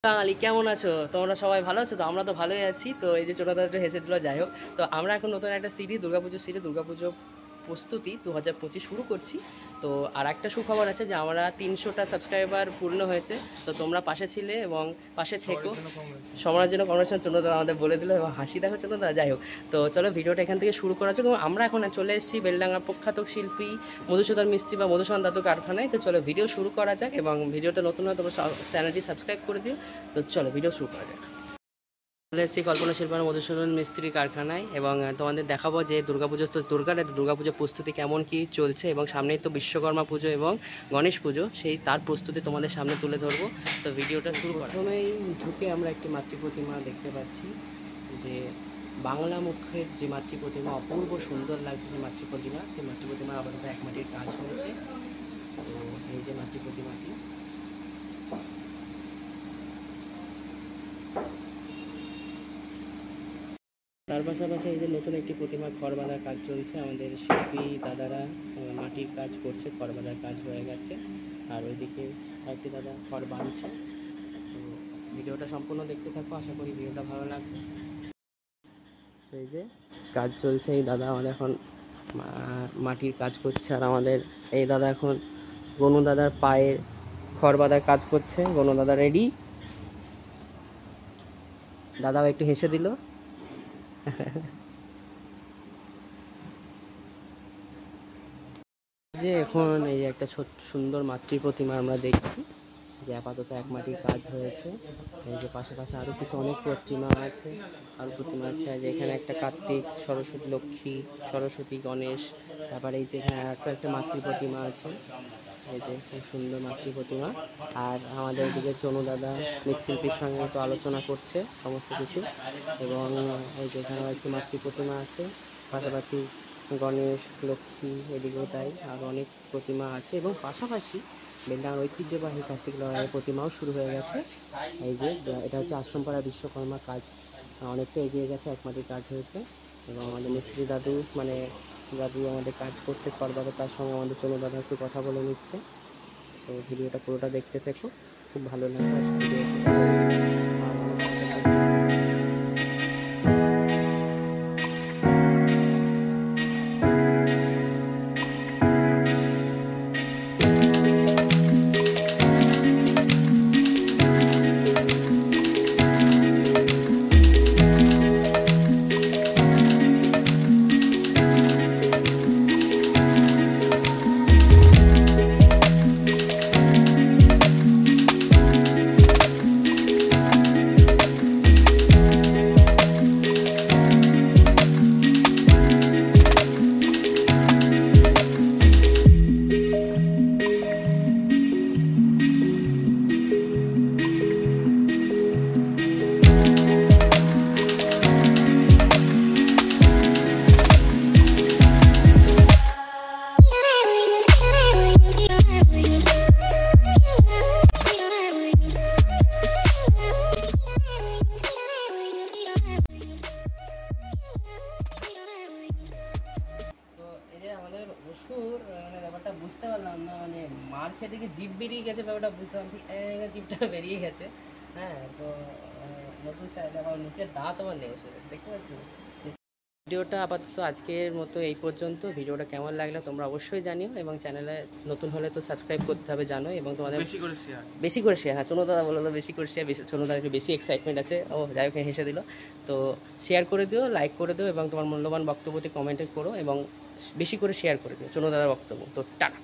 বাঙালি কেমন আছো? তোমরা সবাই ভালো আছো তো? আমরা তো ভালোই আছি। তো এই যে ছোটদা একটু হেসে দিল, যাই হোক। তো আমরা এখন নতুন একটা সিরিজ, দুর্গাপুজো প্রস্তুতি 2025 শুরু করছি। তো আর একটা সুখবর আছে যে আমরা 300টা সাবস্ক্রাইবার পূর্ণ হয়েছে। তো তোমরা পাশে ছিলে এবং পাশে থেকো। সবার জন্য কংগ্রেচুলেশন চন্দ্রদা আমাদের বলে দিল এবং হাসি দেখো চন্দ্রদা, যাই হোক। তো চলো ভিডিওটা এখান থেকে শুরু করা যাক। এবং আমরা এখন চলে এসেছি বেলডাঙ্গার প্রখ্যাত শিল্পী মধুসূদন মিস্ত্রি বা মধুসূদন দাদু কারখানায়। তো চলো ভিডিও শুরু করা যাক এবং ভিডিওটা নতুন হয় তোমরা চ্যানেলটি সাবস্ক্রাইব করে দিও। তো চলো ভিডিও শুরু করা যাক। চলে এসেছি কল্পনা শিল্পী মধুসূদন মিস্ত্রি কারখানায় এবং তোমাদের দেখাবো যে দুর্গাপুজো, তো দুর্গাপুজো প্রস্তুতি কেমন কি চলছে এবং সামনেই তো বিশ্বকর্মা পুজো এবং গণেশ পুজো, সেই তার প্রস্তুতি তোমাদের সামনে তুলে ধরবো। তো ভিডিওটা শুরু করা। প্রথমেই ঢুকে আমরা একটি মাতৃ প্রতিমা দেখতে পাচ্ছি, যে বাংলা মুখের যে মাতৃ প্রতিমা, অপূর্ব সুন্দর লাগছে যে মাতৃ প্রতিমা। সেই মাতৃ প্রতিমা আপাতত এক মাটির কাজ হয়েছে। তো এই যে মাতৃ প্রতিমাটি, তার পাশাপাশি এই যে নতুন একটি প্রতিমা খড় বাঁধার কাজ চলছে। আমাদের শিল্পী দাদারা মাটির কাজ করছে, খড় বাঁধার কাজ হয়ে গেছে। আর ওইদিকে আরেকটি দাদা খড় বাঁধছে। তো ভিডিওটা সম্পূর্ণ দেখতে থাকো, আশা করি ভিডিওটা ভালো লাগবে। তো এই যে কাজ চলছে, এই দাদা আমাদের এখন মাটির কাজ করছে। আর আমাদের এই দাদা এখন গনু দাদার পায়ে খড় বাঁধার কাজ করছে। গনু দাদা রেডি। দাদাও একটু হেসে দিল। যে এখন এই যে একটা সুন্দর মাতৃ প্রতিমা আমরা দেখছি, যে আপাতত এক মাটির কাজ হয়েছে। এই যে পাশাপাশি আরও কিছু অনেক প্রতিমা আছে, যে এখানে একটা কার্তিক, সরস্বতী, লক্ষ্মী, সরস্বতী, গণেশ। তারপরে এই যে এখানে একটা মাতৃ প্রতিমা আছে, এই যে খুব সুন্দর মাতৃ প্রতিমা। আর আমাদের দিকে চনু দাদা মৃৎশিল্পীর সঙ্গে তো আলোচনা করছে সমস্ত কিছু। এবং এই যে এখানে একটি মাতৃ প্রতিমা আছে, পাশাপাশি গণেশ, লক্ষ্মী, এদিকেও তাই, আর অনেক প্রতিমা আছে। এবং পাশাপাশি বেলডাঙ্গার ঐতিহ্যবাহী কার্তিক লড়াইয়ের প্রতিমাও শুরু হয়ে গেছে। এই যে এটা হচ্ছে আশ্রমপাড়া বিশ্বকর্মা কাজ, অনেকটা এগিয়ে গেছে, এক মাটির কাজ হয়েছে। এবং আমাদের মিস্ত্রি দাদু দাদু আমাদের কাজ করছে খড় বাঁধা, তার সঙ্গে আমাদের চনু দাদা একটু কথা বলে নিচ্ছে। তো ভিডিওটা পুরোটা দেখতে থেকো, খুব ভালো লাগবে। আমাদের অসুর মানে ব্যাপারটা বুঝতে পারলাম না, মানে মার খেয়ে দেখে জিভ বেরিয়ে গেছে, ব্যাপারটা বুঝতে পারলাম, জিভটা বেরিয়ে গেছে। হ্যাঁ, তো নতুন স্টাইল আবার নিচের দাঁত আবার নেই অসুরের, দেখতে পাচ্ছি। ভিডিওটা আপাতত আজকের মতো এই পর্যন্ত। ভিডিওটা কেমন লাগলো তোমরা অবশ্যই জানিও, এবং চ্যানেলে নতুন হলে তো সাবস্ক্রাইব করতে হবে জানো, এবং তোমাদের বেশি করে শেয়ার। হ্যাঁ, চনু দাদা বললো বেশি করে শেয়ার, চনু দাদা একটু বেশি এক্সাইটমেন্ট আছে, ও যাই হোক হেসে দিল। তো শেয়ার করে দিও, লাইক করে দিও, এবং তোমার মূল্যবান বক্তব্যটি কমেন্টে করো, এবং বেশি করে শেয়ার করে দিও চনু দাদার বক্তব্য। তো টাটা।